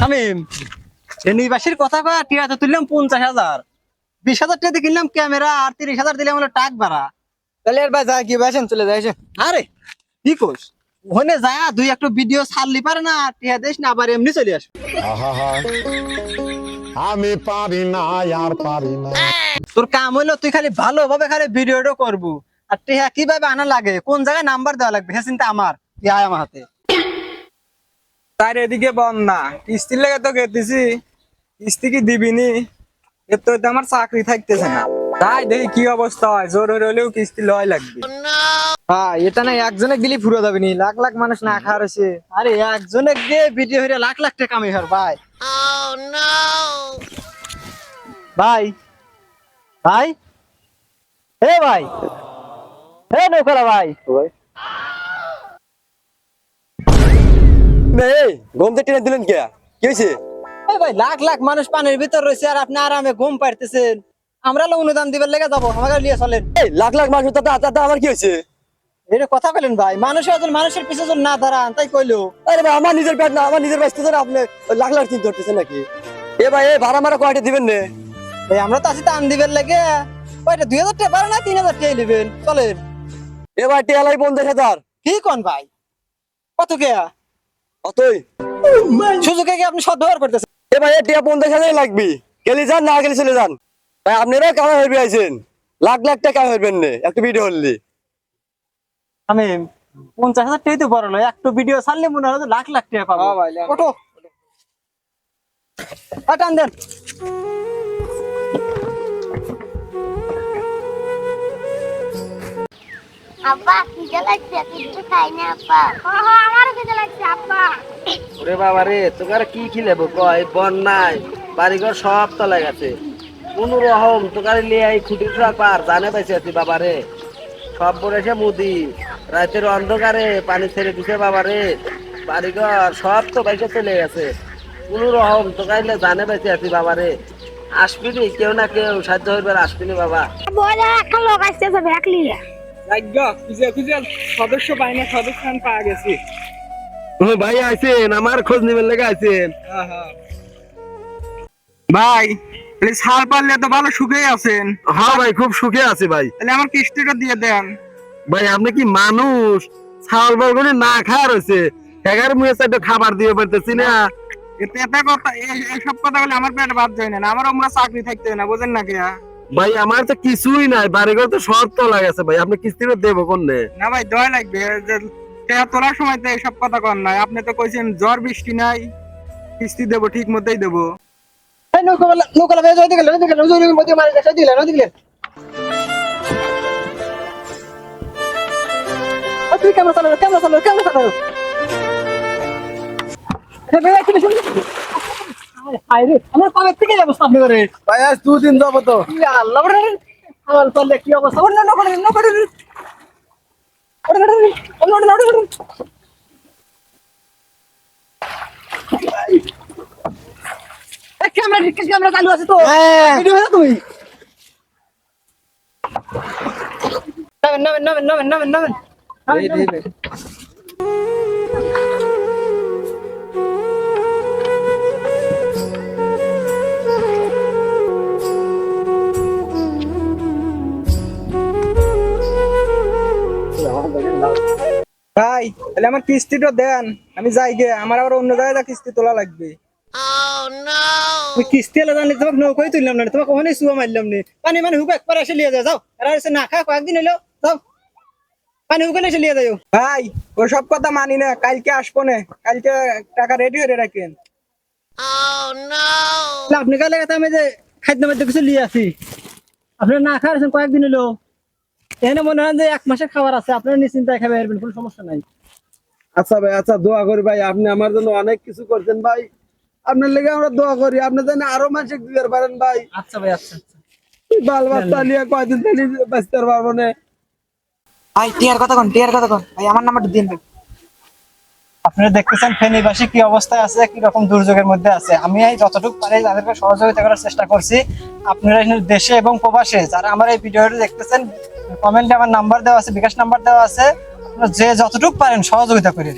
শামিম, নিবাসীর কথা কয়া টিয়া তো তুললাম 50,000, 20,000 টাকা দিয়ে কিনলাম ক্যামেরা, আর 30,000 দিলাম হলো টাক ভাড়া। তাহলে আর ভাই যা কি ভাই চলে যায় এসে। আরে কি কোস, ওখানে যায় দুই একটা ভিডিও ছাড়লি পারে না, টিয়া দেশ না আবার এমনি চলে আসবে। আহা আমি পারি না আর পারি না। তোর কাম হইলো তুই খালি ভালোভাবে খালি ভিডিওটা করবো, আর টিয়া কিভাবে আনা লাগে, কোন জায়গায় নাম্বার দেওয়া লাগবে সে চিন্তা আমার, তুই আয় আমার হাতে। তার এদিকে বন্যা কিস্তির লেগে তো গেতেছি, কিস্তি কি দিবিনি? এর তো আমার চাকরি থাকতেছে না, তাই দেখি কি অবস্থা হয়। জোর হলেও কিস্তি লয় লাগবে। হ্যাঁ, এটা না একজনে দিলি ফুরো যাবে নি, লাখ লাখ মানুষ না খাওয়ার হয়েছে। আরে একজনে গিয়ে ভিডিও হইলে লাখ লাখ টাকা কামাই হয় ভাই। ভাই ভাই হে ভাই, হে নৌকরা ভাই, ঘুমতে টেনে দিলেন কে? কি হয়েছে? এই ভাই লাখ লাখ মানুষ পানির ভিতর রয়েছে আর আপনি আরামে ঘুম পাড়তেছেন, আমরা অনুদান দিবার লেগে যাবো, আমাকে নিয়ে চলেন। এই লাখ লাখ মানুষ তাতে আমার কি হয়েছে? এটা কথা বলেন ভাই, মানুষের পিছনে না দাঁড়ান তাই কইলো। আরে ভাই আমার নিজের পেট না, আমার নিজের বাঁচতে না, আপনি লাখ লাখ চিন্তা করতেছেন নাকি? এ ভাই এই ভাড়া মারা কয়টা দিবেন নে? ভাই আমরা তো আছি টান দিবার লেগে, কয়টা 2,000 টাকা পারে না 3,000 টাকা নেবেন, চলেন। এ ভাই টেলাই 50,000। কি কোন ভাই, কত কে অতই সুযোগে কি আপনি সদ্ব্যবহার করতেছেন? এ ভাই টিয়া 50,000 লাগবে, গেলি যান না গেলি চলে যান। ভাই আপনারা কামে হইবে আইছেন, লাখ লাখ টাকা হইবেন নে একটা ভিডিও হললি। আমি 50,000 টাকাই তো বড় নয়, একটু ভিডিও ছাড়লে মনে হয় লাখ লাখ টাকা পাবো। হ্যাঁ ভাই, লেন। ওঠো টান দেন। আব্বা খিদে লাগছে, কিছু খাই না আব্বা। আমারও খিদে লাগছে আব্বা। ওরে বাবা রে, তোকার কি খিলেবো কয়, বন্যায় বাড়িঘর সব তলায় গেছে। কোন রকম তোকার লিয়ে এই খুঁটির পার জানে পাইছে তুই বাবা রে, সব বলেছে মুদি, রাতের অন্ধকারে পানি ছেড়ে দিছে বাবা রে, বাড়িঘর সব তো বাইকে চলে গেছে। কোন রকম তোকাইলে জানে পাইছে তুই বাবা রে, আসবিনি কেউ না কেউ সাহায্য হইবে, আসবিনি বাবা। বলে একটা লোক আসতেছে ব্যাগ নিয়ে। খুঁজে খুঁজে সদস্য পাই না, সদস্য পাওয়া গেছি। ভাই আইছেন, আমার খোঁজ নিবেন লেগে আইছেন। ভাই ছাড় পারলে তো ভালো সুখে আছেন। হ্যাঁ ভাই খুব সুখে আছি ভাই। তাহলে আমার কিস্তিটা দিয়ে দেন। ভাই আপনি কি মানুষ, ছাল বলগুলি না খাওয়া রয়েছে, 11 মুয়ে চারটে খাবার দিয়ে পারতেছি না। এটা কথা, এইসব কথা বলে আমার পেটে ভাত যায় না, আমার আমরা চাকরি থাকতে না, বোঝেন না কে? ভাই আমার তো কিছুই নাই, বাড়িঘর তো সব তোলা গেছে ভাই, আপনি কিস্তিটা দেবো কোনে? না ভাই দয়া লাগবে, টাকা তোলার সময় তো এইসব কথা কর নাই। আপনি তো কইছেন ঝড় বৃষ্টি নাই, কিস্তি দেবো ঠিক মতোই দেবো। এই নৌকলা ভাই যাইতে গেলেন, নদীর মধ্যে মারি গেছে, দিলেন দিলেন। তুই ক্যামেরা চালাও। আমার কবে থেকে অবস্থা আপনি করে ভাই আজ 2 দিন যাব তো। আল্লাহ আমার পারলে কি অবস্থা, ক্যামেরা চালু আছে তো, ভিডিও হয় তুমি নামেন। ভাই তাহলে আমার কিস্তিটা দেন, আমি যাই গে, আমার আবার অন্য জায়গায় কিস্তি তোলা লাগবে। কিস্তি এলে জানলে তোমাকে নৌকাই তুললাম না, তোমাকে ওখানে শুয়া মারলাম নি, পানি হুক একবার এসে লিয়ে যাও, আর এসে না খা কয়েকদিন হলো, যাও পানি হুকালে এসে লিয়ে যাও। ভাই ওসব কথা মানি না, কালকে আসবো না, কালকে টাকা রেডি হয়ে রাখেন। আপনি কালে আমি যে খাদ্য মাদ্য কিছু লিয়ে আসি, আপনার না খাওয়াছেন কয়েকদিন হলো, এখানে মনে হয় যে 1 মাসের খাবার আছে, আপনার নিশ্চিন্তায় খাবে, কোনো সমস্যা নাই। আচ্ছা ভাই, আচ্ছা দোয়া করি ভাই, আপনি আমার জন্য অনেক কিছু করছেন ভাই, আপনার লেগে আমরা দোয়া করি, আপনি যেন আরো মাসে দিতে পারেন ভাই। আচ্ছা ভাই, আচ্ছা। বাল বাচ্চা নিয়ে কয়দিন তাহলে বাঁচতে পারবো না। ভাই টিয়ার কথা কোন ভাই, আমার নাম্বারটা দিন ভাই। আপনারা দেখতেছেন ফেনীবাসী কি অবস্থায় আছে, কি রকম দুর্যোগের মধ্যে আছে। আমি যতটুকু পারি তাদেরকে সহযোগিতা করার চেষ্টা করছি। আপনারা দেশে এবং প্রবাসে যারা আমার এই ভিডিওটি দেখতেছেন, কমেন্টে আমার নাম্বার দেওয়া আছে, বিকাশ নাম্বার দেওয়া আছে, আপনারা যে যতটুকু পারেন সহযোগিতা করেন।